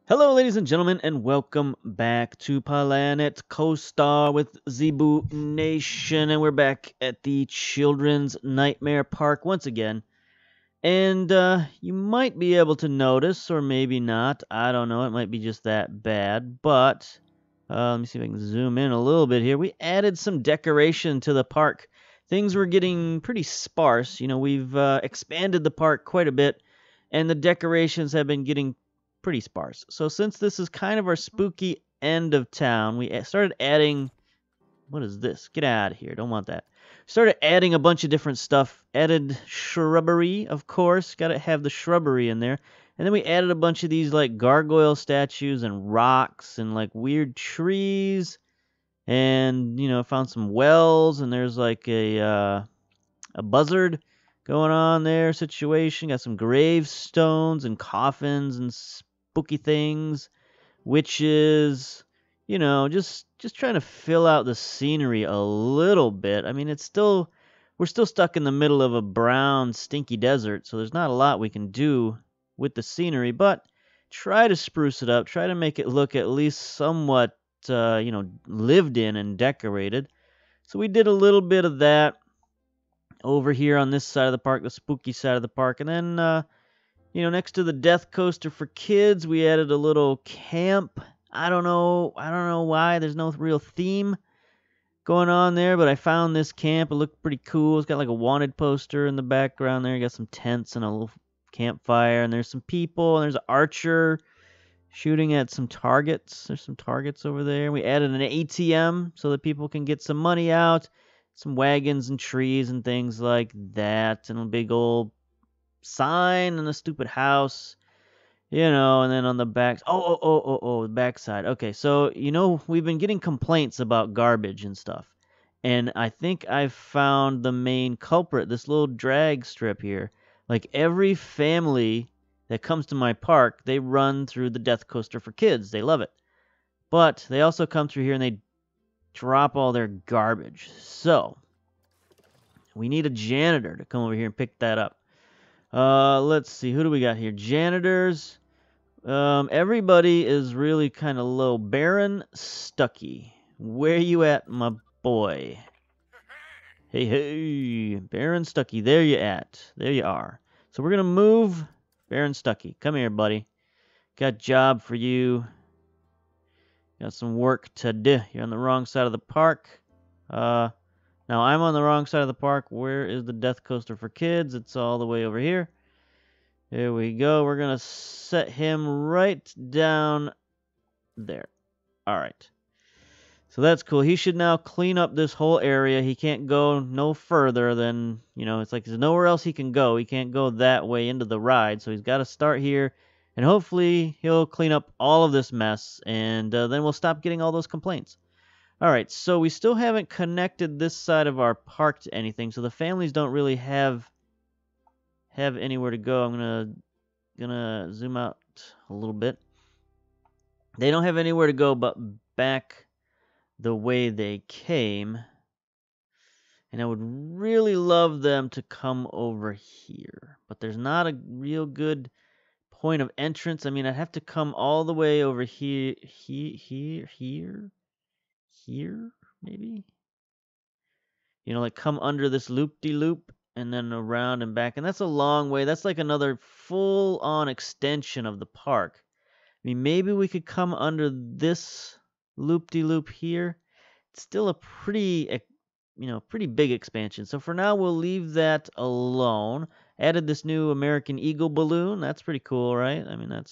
Hello, ladies and gentlemen, and welcome back to Planet Coaster with Zebu Nation. And we're back at the Children's Nightmare Park once again. And you might be able to notice, or maybe not. I don't know. It might be just that bad. But let me see if I can zoom in a little bit here. We added some decoration to the park. Things were getting pretty sparse. We've expanded the park quite a bit, and the decorations have been getting pretty sparse. So since this is kind of our spooky end of town, we started adding. What is this? Get out of here. Don't want that. Started adding a bunch of different stuff. Added shrubbery, of course. Got to have the shrubbery in there. And then we added a bunch of these like gargoyle statues and rocks and like weird trees. And found some wells, and there's like a buzzard going on there situation. Got some gravestones and coffins and spooky things, witches, just trying to fill out the scenery a little bit. I mean, we're still stuck in the middle of a brown, stinky desert, so there's not a lot we can do with the scenery, but try to spruce it up, try to make it look at least somewhat, lived in and decorated. So we did a little bit of that over here on this side of the park, the spooky side of the park, and then, next to the death coaster for kids, we added a little camp. I don't know why. There's no real theme going on there, but I found this camp. It looked pretty cool. It's got like a wanted poster in the background there. You got some tents and a little campfire, and there's some people, and there's an archer shooting at some targets. There's some targets over there. We added an ATM so that people can get some money out, some wagons and trees and things like that, and a big old sign and a stupid house. And then on the back, the backside. Okay, so we've been getting complaints about garbage and stuff, and I think I've found the main culprit. This little drag strip here. Like every family that comes to my park, they run through the Death Coaster for kids. They love it, but they also come through here and they drop all their garbage. So we need a janitor to come over here and pick that up. Let's see, who do we got here? Janitors. Everybody is really kind of low. Baron Stucky, where you at, my boy? Hey, hey, Baron Stucky, there you at. There you are. So we're gonna move Baron Stucky. Come here, buddy. Got a job for you. Got some work to do. You're on the wrong side of the park. Now I'm on the wrong side of the park. Where is the Death Coaster for kids? It's all the way over here. There we go. We're going to set him right down there. All right. So that's cool. He should now clean up this whole area. He can't go no further than, it's like there's nowhere else he can go. He can't go that way into the ride. So he's got to start here. And hopefully he'll clean up all of this mess. And then we'll stop getting all those complaints. All right. So we still haven't connected this side of our park to anything. So the families don't really have anywhere to go. I'm gonna zoom out a little bit. They don't have anywhere to go but back the way they came. And I would really love them to come over here. But there's not a real good point of entrance. I mean, I'd have to come all the way over here, here, maybe? Like come under this loop-de-loop and then around and back. And that's a long way. That's like another full-on extension of the park. I mean, maybe we could come under this loop-de-loop here. It's still a pretty big expansion. So for now, we'll leave that alone. Added this new American Eagle balloon. That's pretty cool, right? I mean,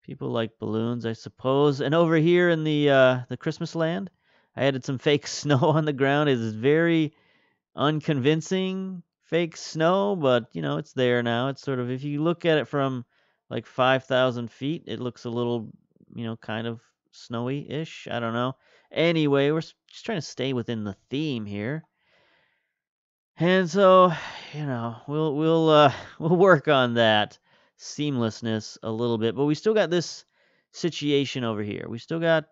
people like balloons, I suppose. And over here in the Christmas land, I added some fake snow on the ground. It is very unconvincing fake snow, but it's there now. It's sort of, if you look at it from like 5,000 feet, it looks a little, kind of snowy-ish. I don't know. Anyway, we're just trying to stay within the theme here. And so, we'll work on that seamlessness a little bit, but we still got this situation over here. We still got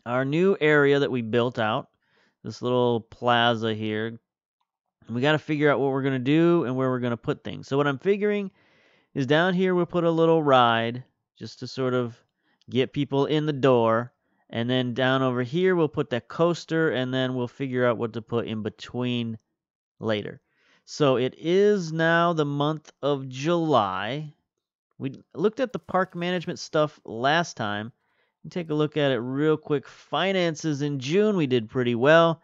our new area that we built out, this little plaza here. And we got to figure out what we're going to do and where we're going to put things. So what I'm figuring is down here we'll put a little ride just to sort of get people in the door. And then down over here we'll put that coaster, and then we'll figure out what to put in between later. So it is now the month of July. We looked at the park management stuff last time. Take a look at it real quick. Finances in June, we did pretty well.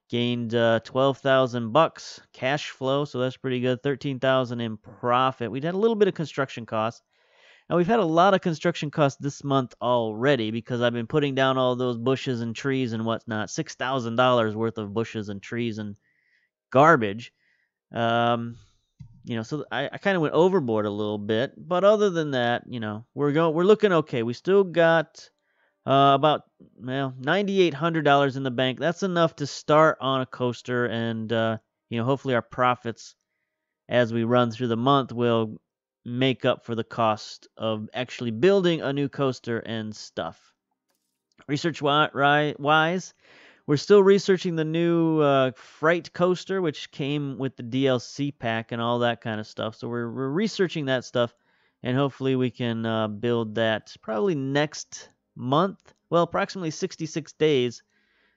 Gained 12,000 bucks cash flow, so that's pretty good. 13,000 in profit. We had a little bit of construction costs. Now we've had a lot of construction costs this month already because I've been putting down all those bushes and trees and whatnot. $6,000 worth of bushes and trees and garbage. So I kind of went overboard a little bit, but other than that, we're looking okay. We still got about $9,800 in the bank. That's enough to start on a coaster, and hopefully our profits as we run through the month will make up for the cost of actually building a new coaster and stuff. Research wise, we're still researching the new Fright coaster, which came with the DLC pack and all that kind of stuff. So we're researching that stuff, and hopefully we can build that probably next month. Well, approximately 66 days.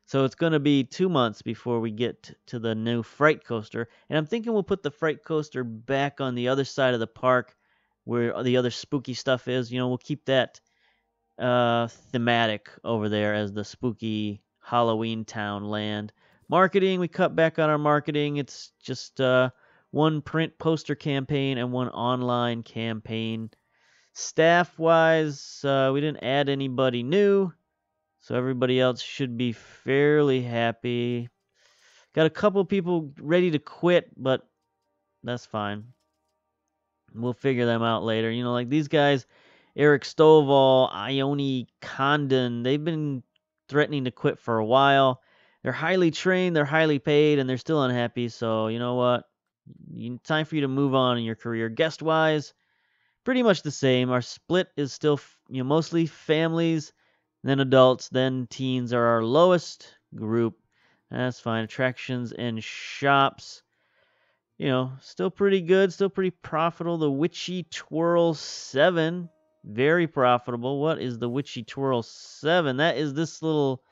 So it's going to be 2 months before we get to the new Fright coaster. And I'm thinking we'll put the Fright coaster back on the other side of the park where the other spooky stuff is. We'll keep that thematic over there as the spooky Halloween town land. Marketing, we cut back on our marketing. It's just one print poster campaign and one online campaign. Staff-wise, we didn't add anybody new, so everybody else should be fairly happy. Got a couple people ready to quit, but that's fine. We'll figure them out later. Like these guys, Eric Stovall, Ione Condon, they've been threatening to quit for a while. They're highly trained, they're highly paid, and they're still unhappy. So you know what? Time for you to move on in your career. Guest-wise, pretty much the same. Our split is still mostly families, then adults, then teens are our lowest group. That's fine. Attractions and shops, still pretty good, still pretty profitable. The Witchy Twirl 7, very profitable. What is the Witchy Twirl 7? That is this little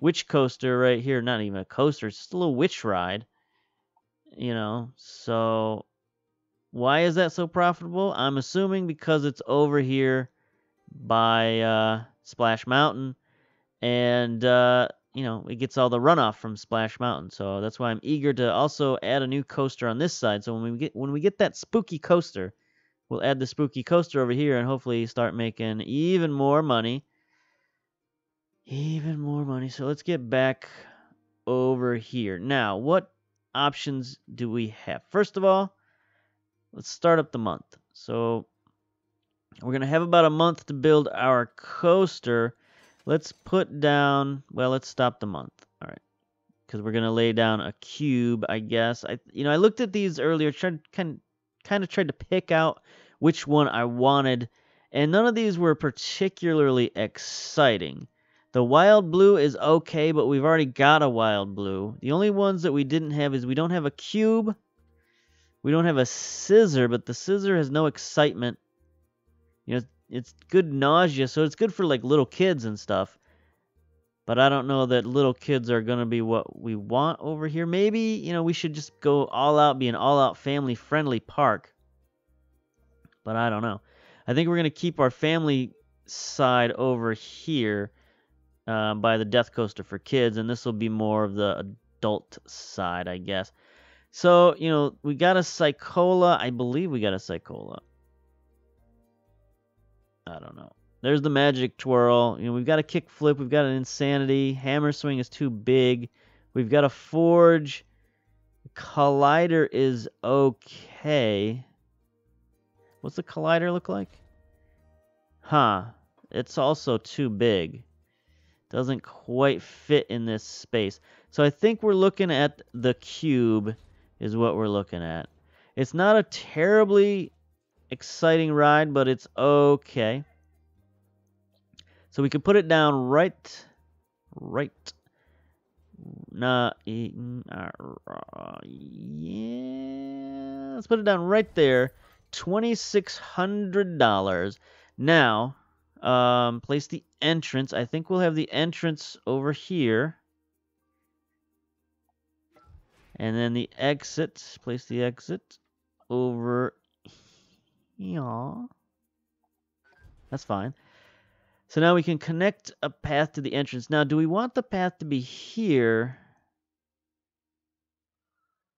witch coaster right here. Not even a coaster, it's just a little witch ride. So why is that so profitable? I'm assuming because it's over here by Splash Mountain, and it gets all the runoff from Splash Mountain. So that's why I'm eager to also add a new coaster on this side. So when we get that spooky coaster, we'll add the spooky coaster over here and hopefully start making even more money. Even more money. So let's get back over here. Now, what options do we have? First of all, let's start up the month. So we're going to have about a month to build our coaster. Let's put down, let's stop the month. All right. Because we're going to lay down a cube, I guess. I looked at these earlier, kind of tried to pick out which one I wanted, and none of these were particularly exciting. The Wild Blue is okay, but we've already got a Wild Blue. The only ones that we didn't have is we don't have a cube. We don't have a scissor, but the scissor has no excitement. It's good nausea, so it's good for like little kids and stuff. But I don't know that little kids are going to be what we want over here. Maybe, we should just go all out, be an all-out family-friendly park. But I don't know. I think we're going to keep our family side over here by the Death Coaster for kids, and this will be more of the adult side, I guess. So, we got a Psychola. I believe we got a Psychola. I don't know. There's the Magic Twirl. We've got a Kickflip. We've got an Insanity. Hammer Swing is too big. We've got a Forge. Collider is okay. What's the Collider look like? It's also too big. Doesn't quite fit in this space. So I think we're looking at the cube is what we're looking at. It's not a terribly exciting ride, but it's okay. So we could put it down right. Yeah, let's put it down right there. $2,600. Now, place the entrance. I think we'll have the entrance over here. And then the exit, place the exit over here. That's fine. So now we can connect a path to the entrance. Now, do we want the path to be here?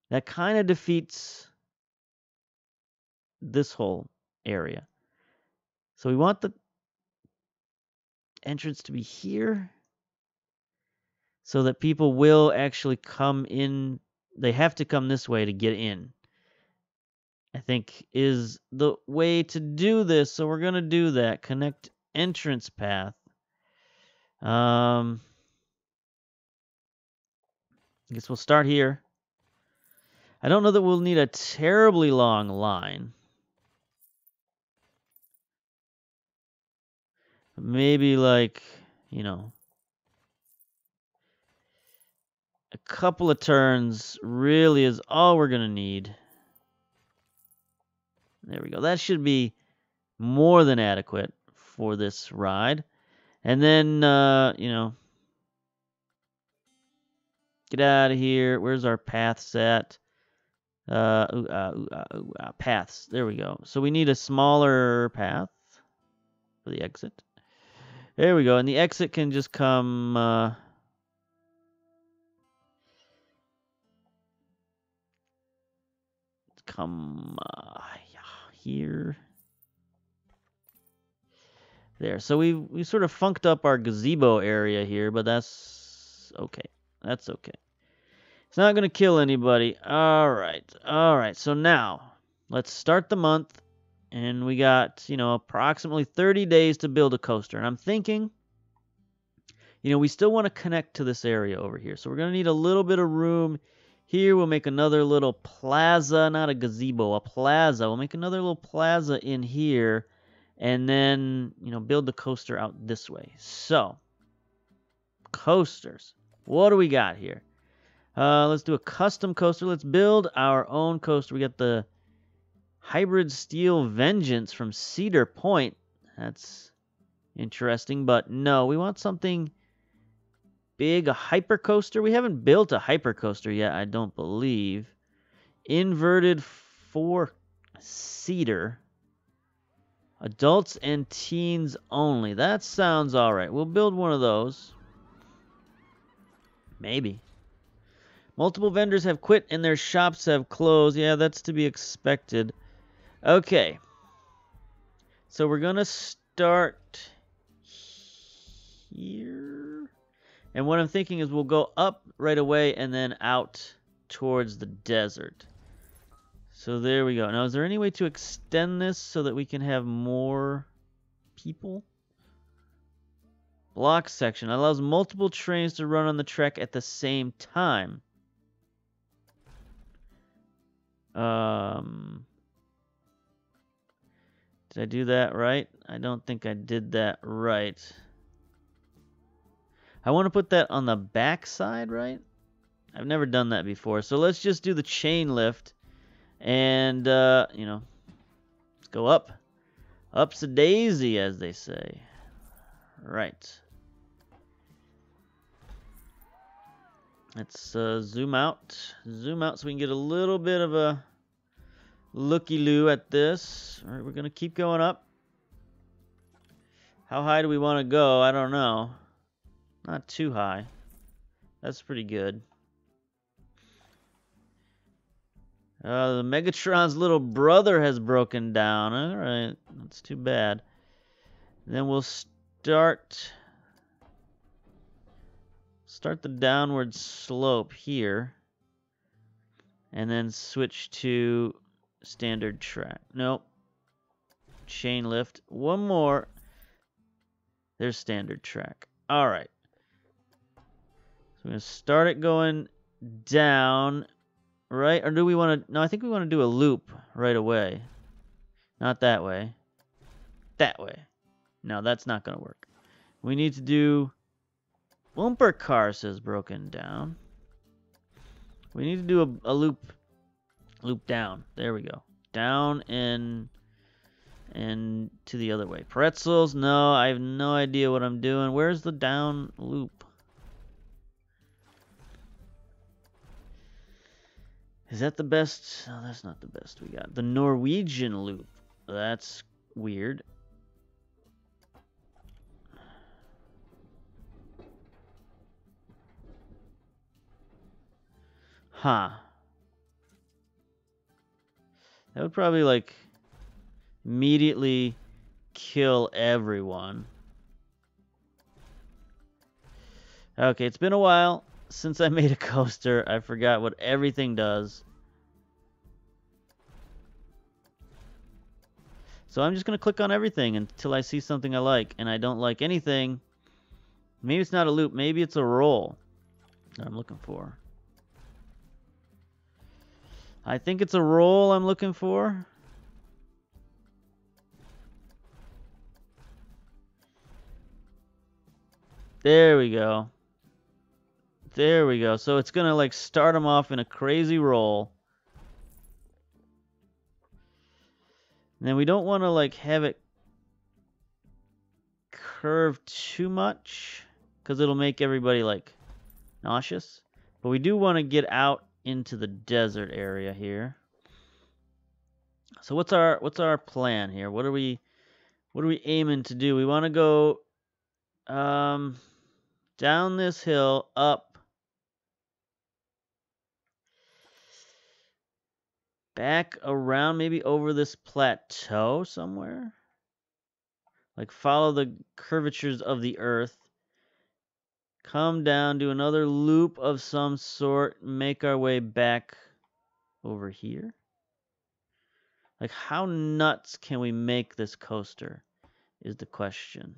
That kind of defeats this whole area. So we want the entrance to be here so that people will actually come in. They have to come this way to get in, I think, is the way to do this. So we're going to do that. Connect entrance path. I guess we'll start here. I don't know that we'll need a terribly long line. Maybe like, you know, a couple of turns really is all we're going to need. There we go. That should be more than adequate for this ride. And then, you know, get out of here. Where's our path set? Paths. There we go. So we need a smaller path for the exit. There we go. And the exit can just come here. There. So we sort of funked up our gazebo area here, but that's okay. That's okay. It's not going to kill anybody. All right. All right. So now let's start the month. And we got, you know, approximately 30 days to build a coaster. And I'm thinking, you know, we still want to connect to this area over here. So we're going to need a little bit of room here. We'll make another little plaza, not a gazebo, a plaza. We'll make another little plaza in here. And then, you know, build the coaster out this way. So, coasters. What do we got here? Let's do a custom coaster. Let's build our own coaster. We got the Hybrid Steel Vengeance from Cedar Point. That's interesting, but no, we want something big, a hyper coaster. We haven't built a hyper coaster yet, I don't believe. Inverted 4-seater. Adults and teens only. That sounds all right. We'll build one of those. Maybe. Multiple vendors have quit and their shops have closed. Yeah, that's to be expected. Okay. So we're going to start here. And what I'm thinking is we'll go up right away and then out towards the desert. So there we go. Now, is there any way to extend this so that we can have more people? Block section allows multiple trains to run on the track at the same time. Did I do that right? I don't think I did that right. I want to put that on the back side, right? I've never done that before. So let's just do the chain lift. And, you know, let's go up. Up's a daisy, as they say. Right. Let's zoom out. Zoom out so we can get a little bit of a looky-loo at this. All right, we're going to keep going up. How high do we want to go? I don't know. Not too high. That's pretty good. The Megatron's little brother has broken down. All right, that's too bad. And then we'll start the downward slope here. And then switch to standard track. Nope. Chain lift. One more. There's standard track. All right. So we're going to start it going down. Right? Or do we want to... No, I think we want to do a loop right away. Not that way. That way. No, that's not going to work. We need to do... Bumper car says broken down. We need to do a loop down. There we go. Down and to the other way. Pretzels? No, I have no idea what I'm doing. Where's the down loop? Is that the best? No, that's not the best we got. The Norwegian loop. That's weird. Huh. That would probably, like, immediately kill everyone. Okay, it's been a while since I made a coaster. I forgot what everything does. So I'm just going to click on everything until I see something I like. And I don't like anything. Maybe it's not a loop. Maybe it's a roll that I'm looking for. I think it's a roll I'm looking for. There we go. There we go. So it's going to like start them off in a crazy roll. And then we don't want to like have it curve too much because it'll make everybody like nauseous. But we do want to get out into the desert area here. So what's our plan here? What are we aiming to do? We want to go down this hill, up, back around, maybe over this plateau somewhere. Like follow the curvatures of the earth. Come down, do another loop of some sort, make our way back over here. Like, how nuts can we make this coaster is the question.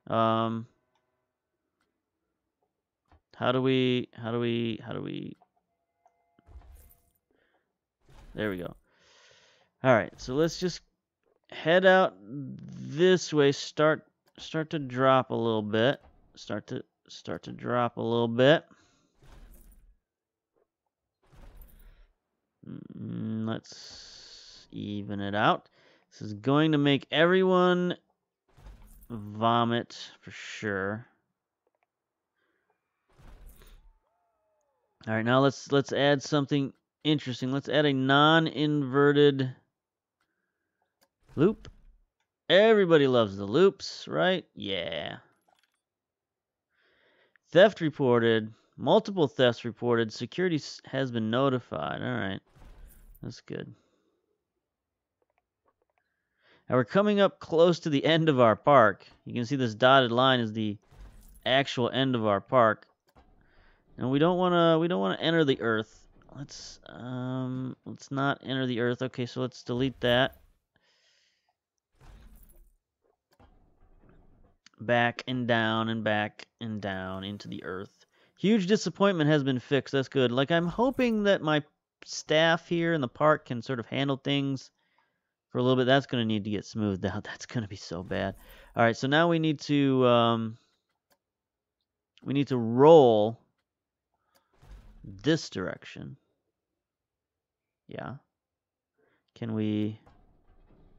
How do we there we go. All right, so let's just head out this way, start to drop a little bit. Start to drop a little bit. Let's even it out. This is going to make everyone vomit for sure. All right, now let's add something interesting. Let's add a non-inverted loop. Everybody loves the loops, right? Yeah. Theft reported. Multiple thefts reported. Security has been notified. All right. That's good. Now we're coming up close to the end of our park. You can see this dotted line is the actual end of our park. And we don't want to enter the earth. Let's not enter the earth. Okay, so let's delete that. Back and down and back and down into the earth. Huge disappointment has been fixed. That's good. Like, I'm hoping that my staff here in the park can sort of handle things for a little bit. That's going to need to get smoothed out. That's going to be so bad. All right, so now we need to roll this direction. Yeah. Can we?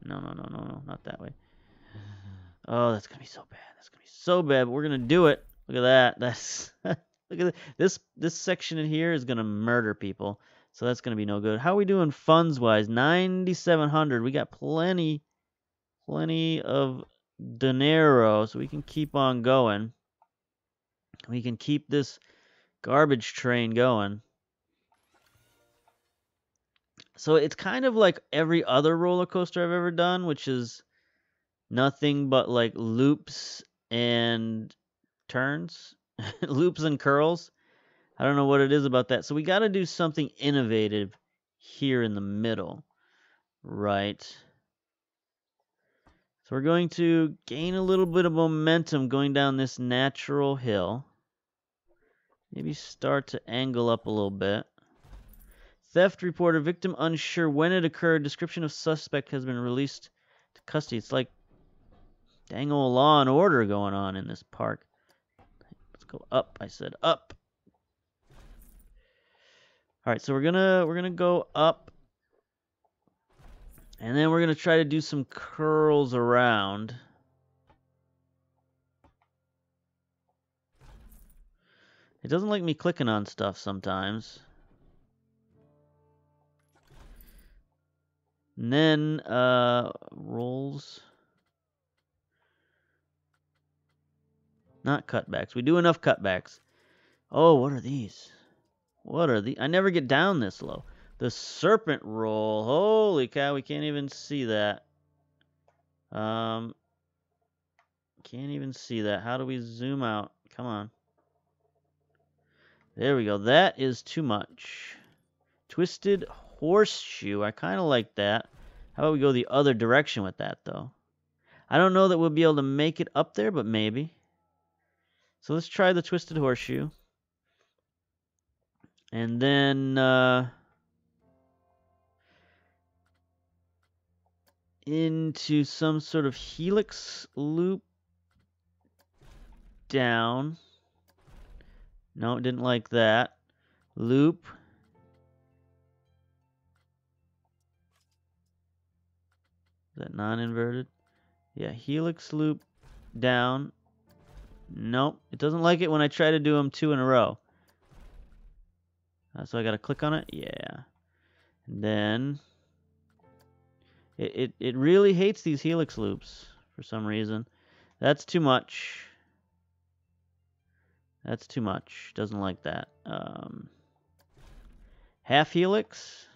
No, not that way. Oh, that's gonna be so bad. That's gonna be so bad. But we're gonna do it. Look at that. That's look at this. This section in here is gonna murder people. So that's gonna be no good. How are we doing funds wise? 9,700. We got plenty of dinero, so we can keep on going. We can keep this garbage train going. So it's kind of like every other roller coaster I've ever done, which is nothing but like loops and turns, loops and curls. I don't know what it is about that. So we got to do something innovative here in the middle, right? So we're going to gain a little bit of momentum going down this natural hill. Maybe start to angle up a little bit. Theft reported, victim unsure when it occurred. Description of suspect has been released to custody. It's like dang old Law and Order going on in this park. go up. I said up. All right, so we're gonna go up, and then we're gonna try to do some curls around. It doesn't like me clicking on stuff sometimes. And then rolls. Not cutbacks. We do enough cutbacks. Oh, what are these? What are the? I never get down this low. The serpent roll. Holy cow, we can't even see that. Can't even see that. How do we zoom out? Come on. There we go. That is too much. Twisted horseshoe. I kind of like that. How about we go the other direction with that, though? I don't know that we'll be able to make it up there, but maybe. So let's try the twisted horseshoe. And then into some sort of helix loop down. No, it didn't like that. Loop. Is that non-inverted? Yeah, helix loop down. Nope, it doesn't like it when I try to do them 2 in a row. So I gotta click on it. Yeah. And then it really hates these helix loops for some reason. That's too much. That's too much. Doesn't like that. Half helix.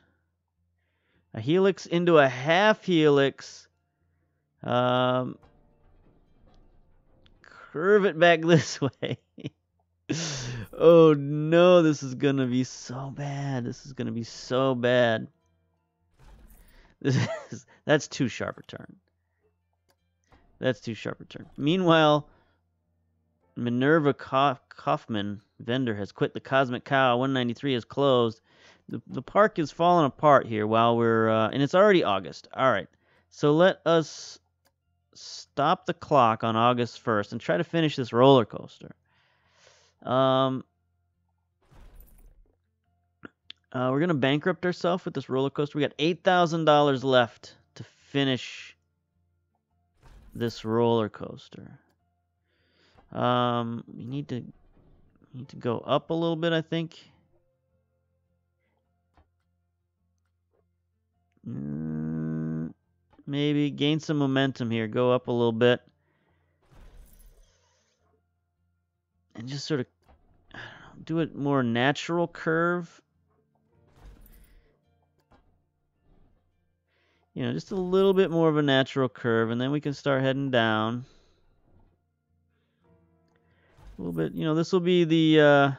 A helix into a half helix. Curve it back this way. Oh no, this is gonna be so bad. This is gonna be so bad. That's too sharp a turn. That's too sharp a turn. Meanwhile, Minerva Kaufman vendor has quit. The Cosmic Cow 193 is closed. The park is falling apart here while we're and it's already August. All right, so let us stop the clock on August 1st and try to finish this roller coaster. We're gonna bankrupt ourselves with this roller coaster. We got $8,000 left to finish this roller coaster. We need to go up a little bit, I think. Maybe gain some momentum here. Go up a little bit. And just sort of do a more natural curve. You know, just a little bit more of a natural curve, and then we can start heading down. A little bit, you know, this will be the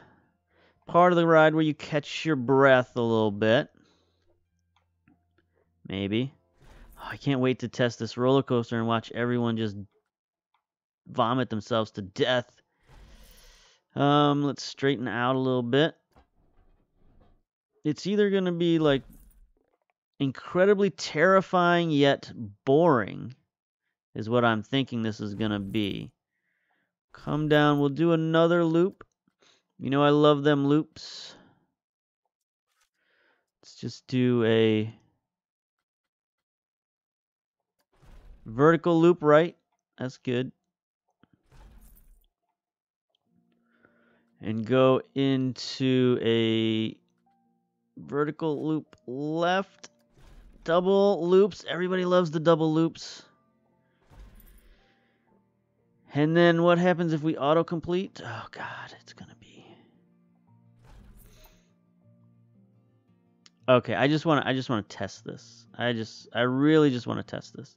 part of the ride where you catch your breath a little bit. Maybe. Oh, I can't wait to test this roller coaster and watch everyone just vomit themselves to death. Let's straighten out a little bit. It's either going to be like incredibly terrifying yet boring is what I'm thinking this is going to be. Come down. We'll do another loop. You know I love them loops. Let's just do a vertical loop right. That's good. And go into a vertical loop left. Double loops. Everybody loves the double loops. And then what happens if we autocomplete? Oh God, it's gonna be. Okay, I just want to test this. I really just want to test this.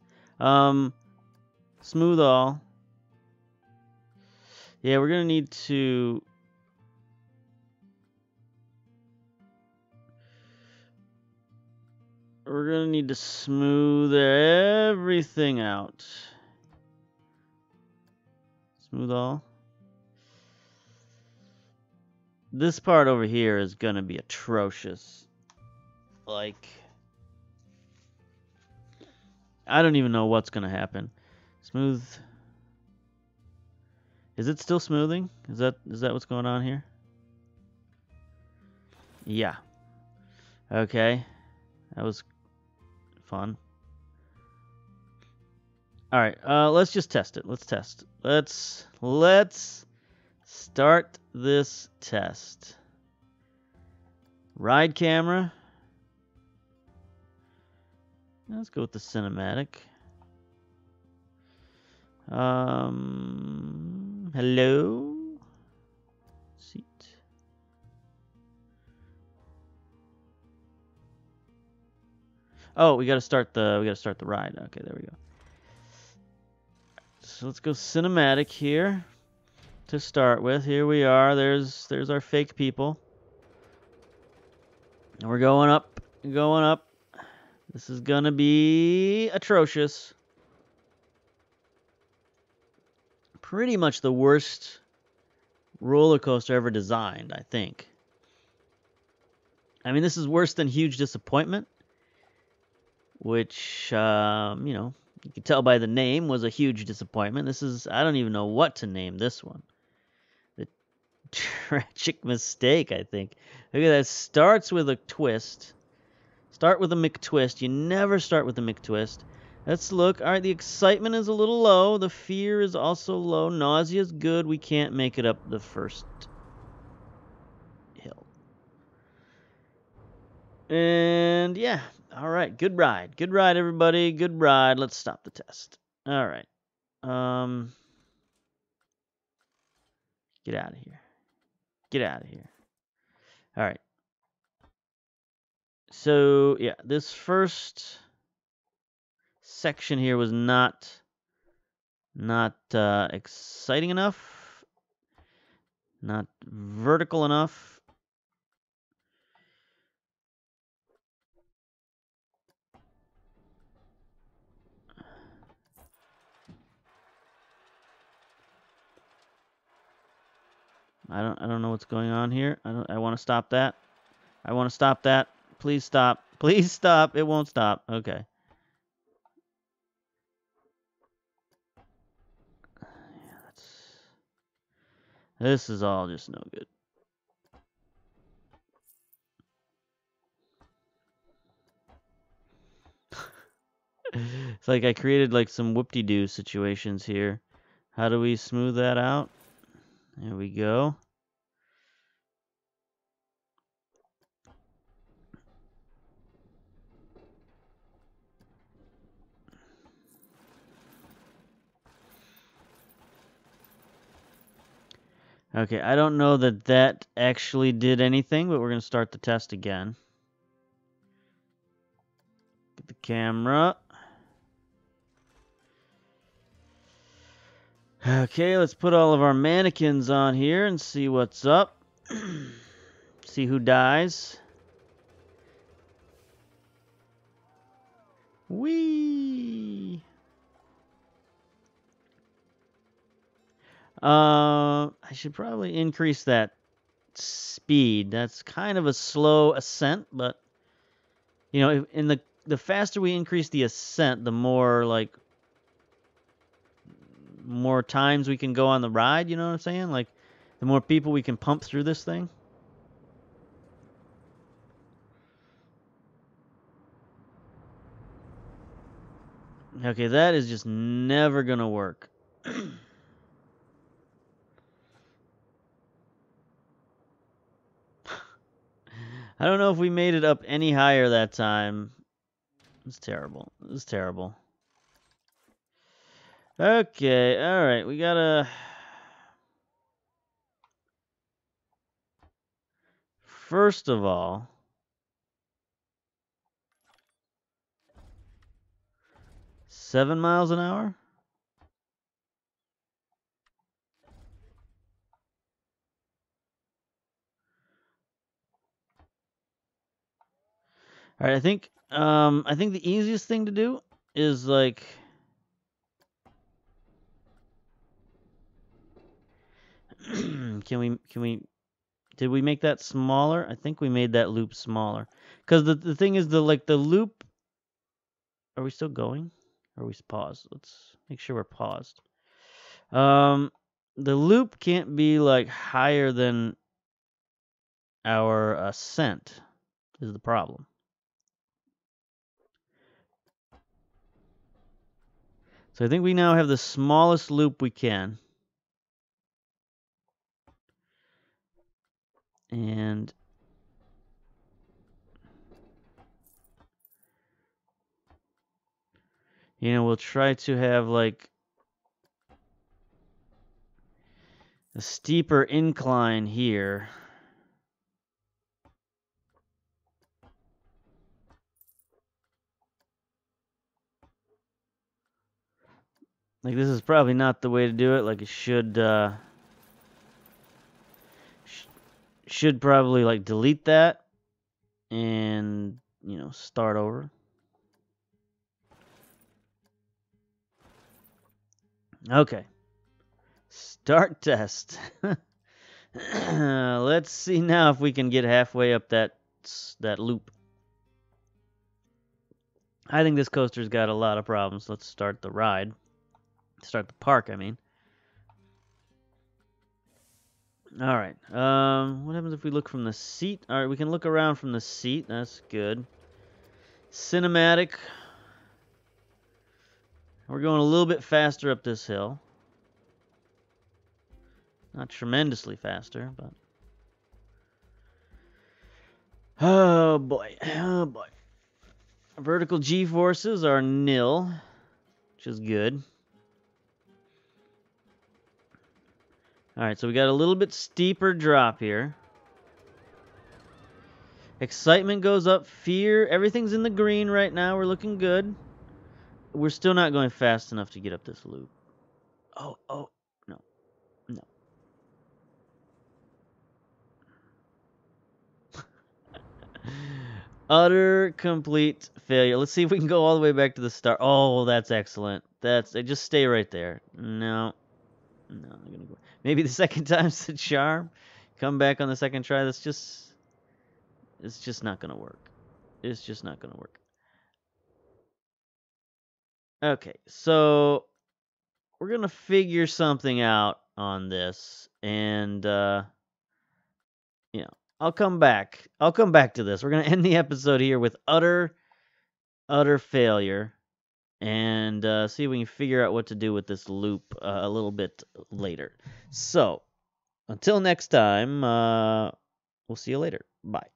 Smooth all. Yeah, we're gonna need to. We're gonna need to smooth everything out. Smooth all. This part over here is gonna be atrocious. Like, I don't even know what's gonna happen. Smooth Is it still smoothing? Is that what's going on here? Yeah. Okay. That was fun. All right. Let's just test it. Let's test. Let's start this test. Ride camera. Let's go with the cinematic. Hello. Seat. Oh, we gotta start the ride. Okay, there we go. So let's go cinematic here to start with. Here we are. There's our fake people. And we're going up, going up. This is gonna be atrocious. Pretty much the worst roller coaster ever designed, I think. I mean, this is worse than Huge Disappointment, which, you know, you can tell by the name was a huge disappointment. This is, I don't even know what to name this one. The Tragic Mistake, I think. Look at that. Starts with a twist. Start with a McTwist. You never start with a McTwist. Let's look. All right, the excitement is a little low. The fear is also low. Nausea is good. We can't make it up the first hill. And yeah. All right. Good ride. Good ride, everybody. Good ride. Let's stop the test. All right. Get out of here. Get out of here. All right. So, yeah, this first section here was not exciting enough, not vertical enough. I don't know what's going on here. I want to stop that. I want to stop that. Please stop. Please stop. It won't stop. Okay. Yeah, this is all just no good. It's like I created like some whoop-de-doo situations here. How do we smooth that out? There we go. Okay, I don't know that actually did anything, but we're going to start the test again. Get the camera. Okay, let's put all of our mannequins on here and see what's up. See who dies. Whee! I should probably increase that speed. That's kind of a slow ascent, but you know, in the faster we increase the ascent, the more like more times we can go on the ride, you know what I'm saying? Like the more people we can pump through this thing. Okay, that is just never gonna work. I don't know if we made it up any higher that time. It's terrible. It's terrible. Okay, alright, we gotta... First of all... 7 miles an hour? Alright, I think the easiest thing to do is like... Can we did we make that smaller? I think we made that loop smaller. Because the thing is the loop. Are we still going? Or are we paused? Let's make sure we're paused. the loop can't be like higher than our ascent is the problem. So I think we now have the smallest loop we can. And we'll try to have like a steeper incline here. Like, this is probably not the way to do it. Like, it should probably like delete that and start over. Okay. Start test. Let's see now if we can get halfway up that loop. I think this coaster's got a lot of problems. Let's start the ride. Start the park, I mean. All right. What happens if we look from the seat? All right, we can look around from the seat. That's good. Cinematic. We're going a little bit faster up this hill. Not tremendously faster, but... Oh, boy. Oh, boy. Vertical G-forces are nil, which is good. Alright, so we got a little bit steeper drop here. Excitement goes up. Fear. Everything's in the green right now. We're looking good. We're still not going fast enough to get up this loop. Oh, no. No. Utter complete failure. Let's see if we can go all the way back to the start. Oh, that's excellent. Just stay right there. No. I'm gonna go. Maybe the second time's the charm. Come back on the second try. It's just not gonna work. It's just not gonna work. Okay, so we're gonna figure something out on this, and I'll come back. I'll come back to this. We're gonna end the episode here with utter failure, and see if we can figure out what to do with this loop a little bit later. So, until next time, we'll see you later. Bye.